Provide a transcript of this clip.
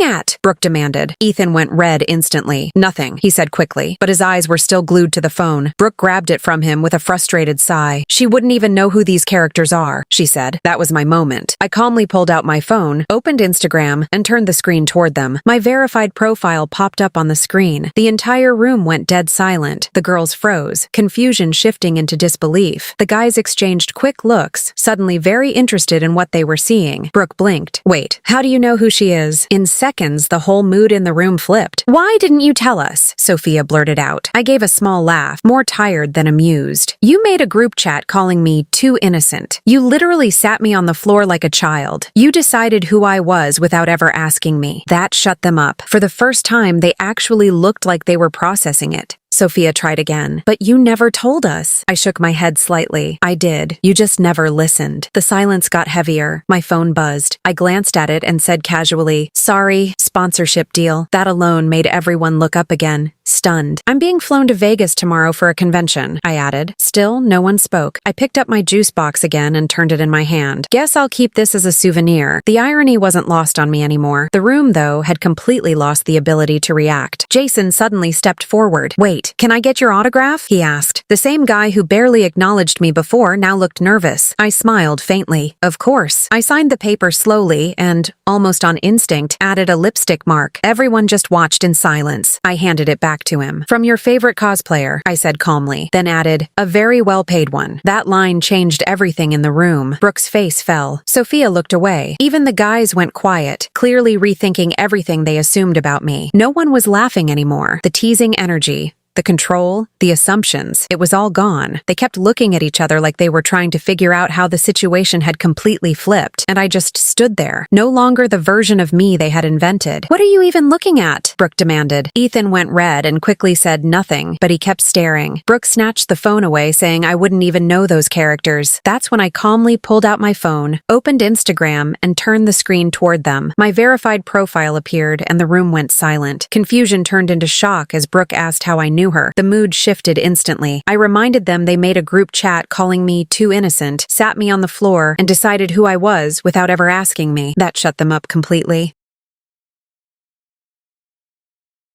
at? Brooke demanded. Ethan went red instantly. Nothing, he said quickly, but his eyes were still glued to the phone. Brooke grabbed it from him with a frustrated sigh. She wouldn't even know who these characters are, she said. That was my moment. I calmly pulled out my phone, opened Instagram, and turned the screen toward them. My verified profile popped up on the screen. The entire room went dead silent. The girls froze, confusion shifting into disbelief. The guys exchanged quick looks, suddenly very interested in what they were seeing. Brooke blinked. Wait, how do you know who she is? In seconds, the whole mood in the room flipped. Why didn't you tell us? Sophia blurted out. I gave a small laugh, more tired than amused. You made a group chat calling me too innocent. You literally sat me on the floor like a child. You decided who I was without ever asking me. That shut them up. For the first time, they actually looked like they were processing it. Sophia tried again. But you never told us. I shook my head slightly. I did. You just never listened. The silence got heavier. My phone buzzed. I glanced at it and said casually, sorry, sponsorship deal. That alone made everyone look up again, stunned. I'm being flown to Vegas tomorrow for a convention, I added. Still, no one spoke. I picked up my juice box again and turned it in my hand. Guess I'll keep this as a souvenir. The irony wasn't lost on me anymore. The room, though, had completely lost the ability to react. Jason suddenly stepped forward. Wait, can I get your autograph? He asked. The same guy who barely acknowledged me before now looked nervous. I smiled faintly. Of course. I signed the paper slowly and, almost on instinct, added a lipstick mark. Everyone just watched in silence. I handed it back to him. From your favorite cosplayer, I said calmly, then added, a very well-paid one. That line changed everything in the room. Brooke's face fell. Sophia looked away. Even the guys went quiet, clearly rethinking everything they assumed about me. No one was laughing anymore. The teasing energy, the control, the assumptions, it was all gone. They kept looking at each other like they were trying to figure out how the situation had completely flipped, and I just stood there, no longer the version of me they had invented. What are you even looking at? Brooke demanded. Ethan went red and quickly said nothing, but he kept staring. Brooke snatched the phone away, saying I wouldn't even know those characters. That's when I calmly pulled out my phone, opened Instagram, and turned the screen toward them. My verified profile appeared, and the room went silent. Confusion turned into shock as Brooke asked how I knew her. The mood shifted instantly. I reminded them they made a group chat calling me too innocent, sat me on the floor, and decided who I was without ever asking me. That shut them up completely.